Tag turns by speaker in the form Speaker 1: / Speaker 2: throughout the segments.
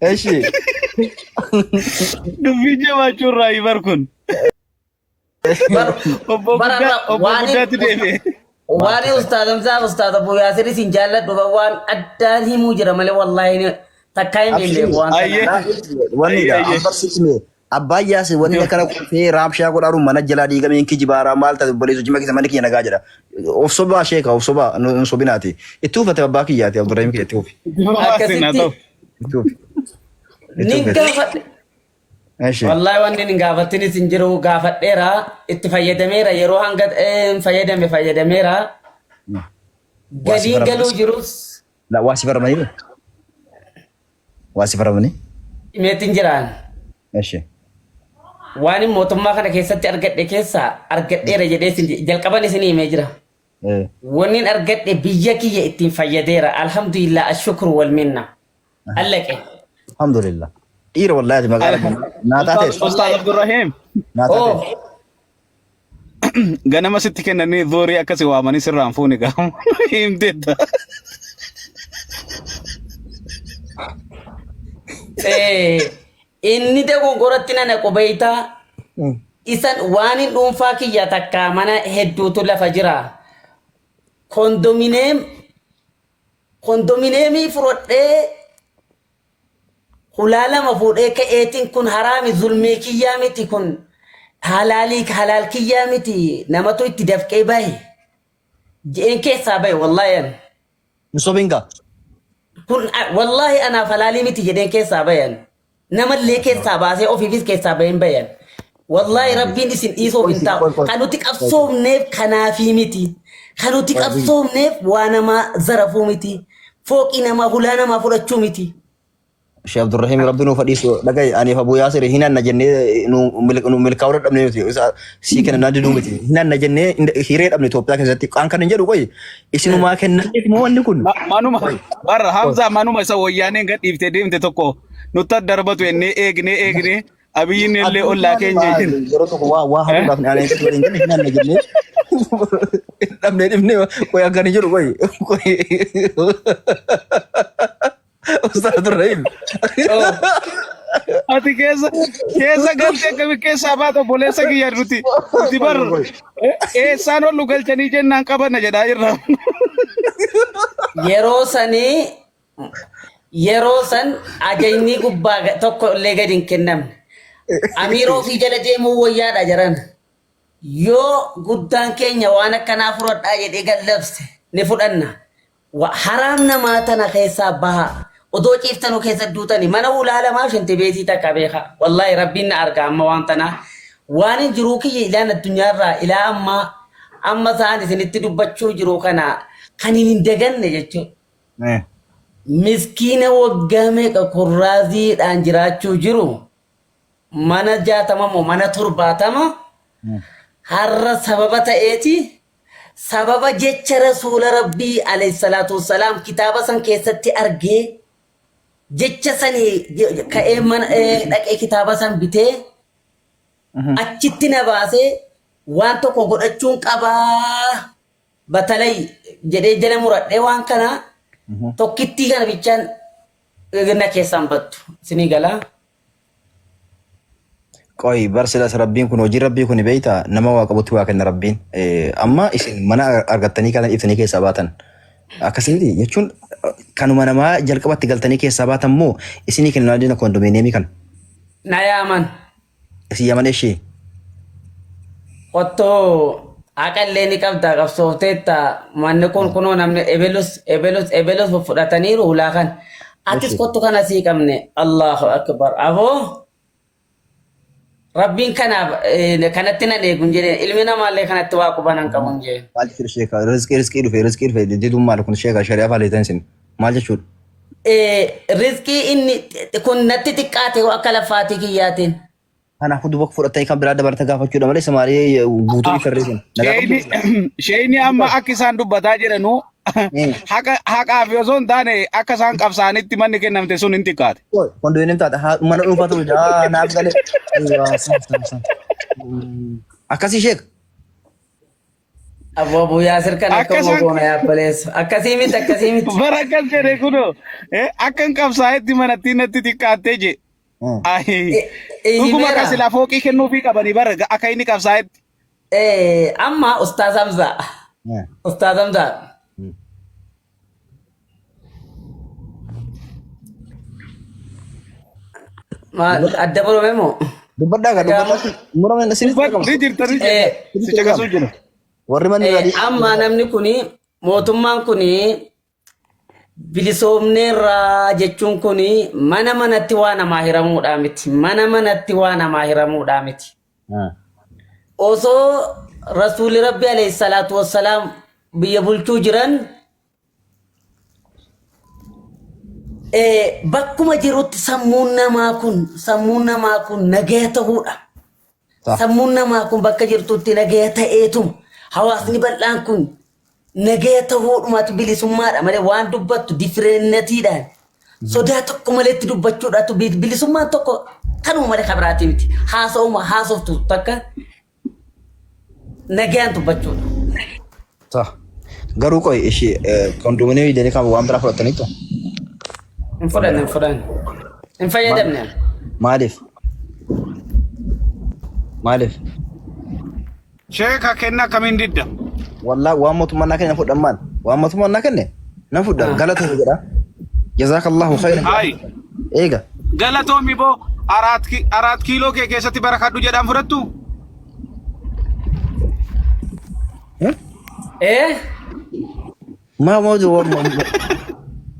Speaker 1: ايش
Speaker 2: دبي جما شراي بركن
Speaker 3: واني واني استاذ امزا استاذ ابو ياسر سنجالد وان اداني مجرى مالي والله تكاين بيلي وان
Speaker 1: وني امبر سيسمي abbaayyaas wanni kana kufee raabshaa godharu mana jalaa diigameen kijibaaraa maal ta'e boleessu jima keessa mana kiyya nagaa jedha of sobaa sheeka of sobaa nun sobinaati itti ufate abbaa kiyyaati Abdurrahim kiyya itti ufi
Speaker 3: nin gaafadhe wallahi wanni nin gaafatini sin jiru gaafadheera itti fayyadameera yeroo hanga fayyadameera gadiin galuu jirus
Speaker 1: la waasi faramani
Speaker 3: imeetin jiraan
Speaker 1: eshi
Speaker 3: waan mootummaa kana keessatti argadheera jedhee jalqaban isinii himee jira. Wannin argadhe biyya kiyya ittiin fayyadeera. Alhamdulillah ashukru wal minna. Allaqe.
Speaker 1: Alhamdulillah. Dhiira wallahi magaalaa naataate.
Speaker 2: Ustaz Abdurrahim.
Speaker 1: Naataate.
Speaker 2: Ganama sitti kennanii dhoorii akkasii waamanii sirraan fuuni gaamu. Himteetta.
Speaker 3: Inni dogongoratti nana qubaytaa isan waan hin dhuunfaa kiyya takka mana hedduutu lafa jira. Kondominiyeemii fudhadhee hulaalama fuudhee ka'eetiin kun haraami zulmii kiyyaa miti kun halaal kiyyaa miti namatu itti dafqee bahe je'een keessaa bahe wallahi an.
Speaker 1: Misobinga.
Speaker 3: Kun wallahi anaaf halaalii miti jedheen keessaa bayan. Nama illee keessaa baasee ofiifis keessaa bahin bayan. Wallahi rabbiin isin dhiisoo hin taa'u. Kan nuti qabsoomneef kanaafii miti. Kan nuti qabsoomneef waa nama zarafuu miti. Fooqii namaa hulaa namaa fudhachuu miti.
Speaker 1: Sheikh Abdurrahim rabbi nu fadhiisu dhagaye ani Abu Yasir hinanna jennee nu milkaa'uu dhabne miti. Si kenna nadi nu miti. Hinanna jennee hiree dhabne Itoophiyaa keessatti kan kan hin jedhu qoy isinumaa kennaniif moo wanni kun.
Speaker 2: Manuma barra Hamza manuma isa wayyaaneen gad dhiiftee deemte tokko nutti darbatu ennee eegne abiyyiin illee ollaa keenya jira.
Speaker 1: Yeroo tokko waa haluudhaaf ni aanee jedhu hin hinanna jennee dhabne dhibne qoy akkan hin jedhu qoy. Ustaz Abdurrahim.
Speaker 2: Ati keessa galtee kami keessa baata boleessa kiyya nuti bar eessaan ol galchanii jennaan qabanna jedhaa jirra.
Speaker 3: Yeroo san ajajni gubbaa tokko illee gadi hin kennamne. Amiiroo fi jala deemuu wayyaadha jiran. Yoo guddaan keenya waan akkanaa fudhadhaa jedhee gallabse ni fudhanna. Haraam namaa tana keessaa baha. Odoo ciiftanu keessa duutani mana ulaalamaa shanti beetii takka beeka. Wallahi rabbiin na arga amma waan tanaa. Waan hin jiruu kiyya ilaan addunyaarraa ilaa amma isaan isinitti dubbachuu jiru kana kan hin daganne jechuudha. Miskiina waggaa meeqa kurraaziidhaan jiraachuu jiru mana 60 moo mana 70 har'a sababa ta'eeti sababa jecha rasuula rabbii alayhi salaatu wassalaam kitaaba san keessatti argee jecha sanii ka'ee mana dhaqee kitaaba san bitee achitti na baasee waan tokko godhachuun qabaa batalay jedhee jala muradhee waan kana tokkittii kana bichaan na keessaan battu isinii galaa.
Speaker 1: Qoy barsiilas rabbiin kun hojii rabbii kun beeyta nama waa qabutti waa kenna rabbiin amma isin mana argattanii kana ibsanii keessaa baatan akkasitti jechuun kanuma namaa jalqabatti galtanii keessaa baatan moo isinii kenna dina kondominiyeemii kan
Speaker 3: na yaaman
Speaker 1: isin yaaman ishee
Speaker 3: qottoo aqallee ni qabda qabsoofteetta manni kun kunoo namni ebelus fudhataniiru hulaa kan atis qottu kana sii qabne Allahu akbar aboo Rabbiin kanaaf kanatti nan eegun jedheen ilmi namaallee kanatti waa qubanan qabuun jeen.
Speaker 1: Maal jechuudha sheeka rizqii dhufe didduun maal kun sheeka shari'aa faaleetan isin maal jechuudha?
Speaker 3: Rizqii inni kun natti xiqqaate akka laffaatii kiyyaatiin.
Speaker 1: Kanaafuu duuba fudhatanii kan biraa dabarata gaafachuudha malee samaarii guutuu sharreessan.
Speaker 2: Sheeyni amma akka isaan dubbataa jedhanu haqaaf osoo hin taane akka isaan qabsaanitti manni kennamte sun hin xiqqaate.
Speaker 1: Kondominiyeem taate mana dhuunfaa ta'uu jaa naaf galee. Akkasii sheeka.
Speaker 3: Abu Yasir kan akka mogoona yaabaleessu. Akkasii miti.
Speaker 2: Barakas jedhe kuno. Akkan qabsaa'etti manatti natti xiqqaattee je. Dhuguma akka silaa fooqii kennuufii qabanii bara akka inni qabsaa'etti.
Speaker 3: Amma Ustaaz Hamza. Ustaaz Hamza. Adda barome moo?
Speaker 1: Dubbadhaa kan dubbadhaa. Murame na sinis beekamu.
Speaker 2: Ni jirta ni jirta. Si caqasuu jira.
Speaker 1: Warri manni gadi.
Speaker 3: Amma namni kuni mootummaan kuni bilisoomneerraa jechuun kuni mana manatti waa namaa hiramuudhaa miti. Mana manatti waa namaa hiramuudhaa miti. Osoo Rasuulli Rabbi alayhi salaatu wassalaam biyya bulchuu jiran bakkuma jirutti sammuun namaa kun nagaya ta'uudha. Sammuun namaa kun bakka jirtutti nagaya ta'eetum hawaasni bal'aan kun nagaya ta'uudhumatu bilisummaadha malee waan dubbattu differeennatiidhaan sodaa tokko maleetti dubbachuudhaatu bilisummaan tokko kanuma malee kabiraatii miti. Haasoftu takka nagayaan dubbachuudha.
Speaker 1: Garuu qoy ishee kondominiyeemii jedhanii kan waan biraa fudhataniitu.
Speaker 3: Hin fudhanne. Hin fayyadamne.
Speaker 1: Maaliif?
Speaker 2: Sheeka kenna kamiin didda.
Speaker 1: Wallaahi waan mootummaan naa kenne na fudhan maal? Waan mootummaan naa kenne na fudhan galata jedha. Jazaakallahu khayran.
Speaker 2: Hayi.
Speaker 1: Eega.
Speaker 2: Galatoomi boo araat kiiloo kee keessatti barakadhu jedhaan fudhattu.
Speaker 1: Ma mawdu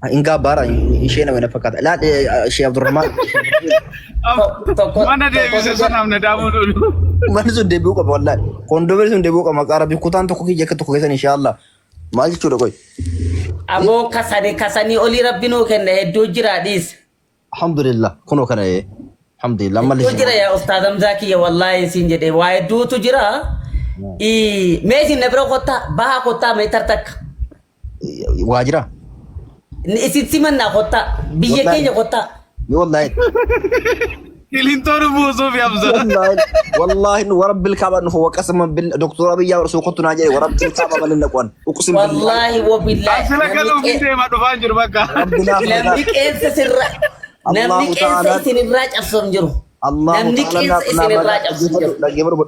Speaker 1: Inga bara ishee nama fakkaata. Laa Sheekh Abdurrahmaan.
Speaker 2: Mana deebise sanaaf na daamuu dhoolu.
Speaker 1: Mana sun deebi'uu qaba wallaahi. Kondomee sun deebi'uu qaba maqaa rabbi kutaan tokko kiyya akka tokko keessan inshallah. Maal jechuudha qoy.
Speaker 3: Aboo kasanii olii rabbi nuu kenna hedduu jira dhiis.
Speaker 1: Alhamdulillah kunoo kana alhamdulillah malli.
Speaker 3: Hedduu jira yaa Ustaaz Hamzaa kiyya wallaahi siin jedhee waa hedduutu jira. Meeshin na bira kottaa bahaa kottaa meetar takka.
Speaker 1: Waajira.
Speaker 3: Isitti mannaa kottaa biyya keenya kottaa.
Speaker 1: Wallahi.
Speaker 2: Kilintoon buusuuf yamsa.
Speaker 1: Wallahi ورب الكعبة إنه هو قسما بالدكتور أبي ورسول قطنا جاي ورب الكعبة من النقوان أقسم بالله.
Speaker 3: والله وبالله.
Speaker 2: أصلا كانوا في ديما دفعان جربك.
Speaker 3: نملك إنس سر. نملك إنس سنراج أصلا جرو.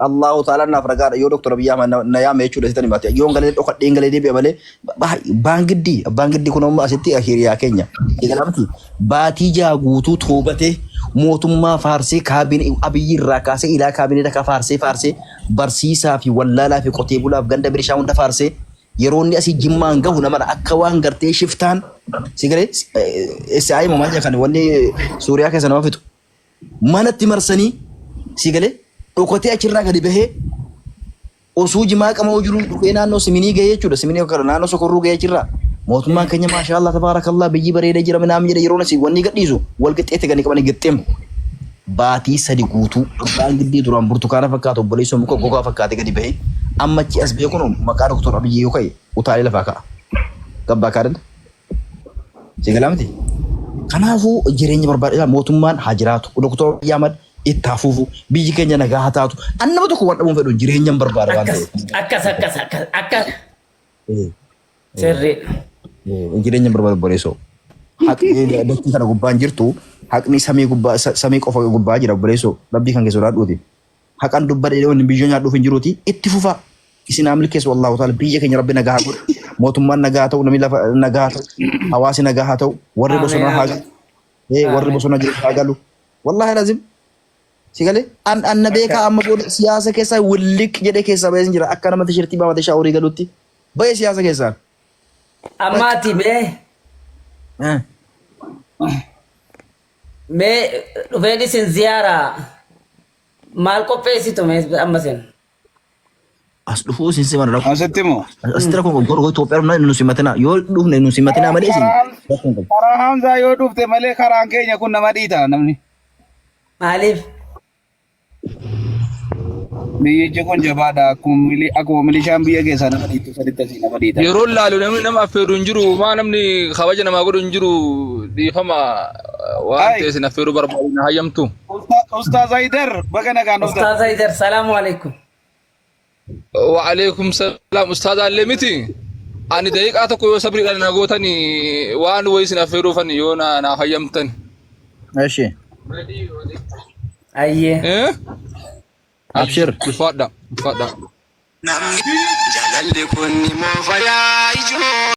Speaker 1: الله تعالى نافرقار يو دكتور أبي نيام يشود ستاني باتي يوم قال لي أخذ إنجلي دي بيعمله بانجدي كنا ما أسيتي أخير يا كينيا يقولون باتي جاغوتو توبته موتما فارسي كابين أبي الركاسة إلى كابين ده كفارسي برسيسا في ولا في قطيبولا في غندا بريشاون ده فارسي يروني أسي جمان جهو نمر أكوان غرتي شفتان سيقولي إسعاي مماجا كان وني سوريا كسنوا فيتو manatti marsanii si galee dhokotee achirraa gadi bahee osoo jimaa qamoo jiru dhufee naannoo siminii gahee jechuudha. Siminii yookaan naannoo sokorruu gahee jirra. Mootummaan keenya maashaallah tabaarakallah biyyi bareeda jira minaam jedhe yeroo nasi wanni gadhiisu wal qixxeete gani qabanii gixxeemu. Baatii sadi guutuu abbaan giddii duraan burtukaana fakkaatu obboleessoo muka gogaa fakkaate gadi bahee amma achi as bee kun maqaa doktor Abiyyi yoo ka'e utaalee lafaa ka'a. Gabbaa kaadanda. Si galaamti. Kanaafuu jireenya barbaadaa mootummaan haa jiraatu. Doktor Abiyyi Ahmad itti hafuufu biyyi keenya nagaa haa taatu. Annama tokko waan dhabuun fedhu jireenya barbaada waan ta'eef.
Speaker 3: Akkas. Sirrii.
Speaker 1: Jireenya barbaadu boreessoo. Haqni dachii kana gubbaan jirtu haqni samii qofa gubbaa jira boreessoo rabbii kan keessa dhaadhuuti. Haqan dubbadhee wanni biyyoon nyaadhuuf hin jiruuti itti fufa. Isin amli keessa wallahu ta'ala biyya keenya rabbi nagaa haa godhu. Mootummaan nagaa ta'u namni lafa nagaa ta'u hawaasi nagaa haa ta'u warri bosonaa haa galu. Warri bosonaa jiru haa galu. Wallahi lazim. Si galee anna beekaa amma booda siyaasa keessaa willik jedhee keessaa bahee jira akka nama tishirtii baafate shaaworii galuutti bahee siyaasa keessaa.
Speaker 3: Ammaati mee dhufeen isin ziyaaraa maal qopheessitu amma sen.
Speaker 1: As dhufuu isin siman rakko.
Speaker 2: Asitti moo?
Speaker 1: Asitti rakkoon gorgoo Itoophiyaa nu simatina yoo dhufne nu simatina malee isin.
Speaker 2: Karaa Hamzaa yoo dhufte malee karaan keenya kun nama dhiita namni.
Speaker 3: Maaliif?
Speaker 2: Biyyichi kun jabaadha akkuma milishaan biyya keessaa nama dhiitu saditti asii nama dhiita.
Speaker 4: Yeroo laalu namni nama affeeru hin jiru maa namni kabaja namaa godhu hin jiru dhiifama waan ta'e isin affeeruu barbaadu na hayyamtu.
Speaker 2: Ustaaz Haydar baga nagaan dhuftan.
Speaker 3: Ustaaz Haydar salaamu alaikum.
Speaker 4: وعليكم السلام أستاذ علمتي أنا دقيقة أتوقع صبري أنا قوتني وأنا ويسنا فيروفني يونا أنا هيمتني
Speaker 1: ماشي
Speaker 3: Ayyee.
Speaker 4: إيه
Speaker 1: أبشر
Speaker 4: بفضل
Speaker 5: Namni jaalalli kun immoo fayyaa ijoo.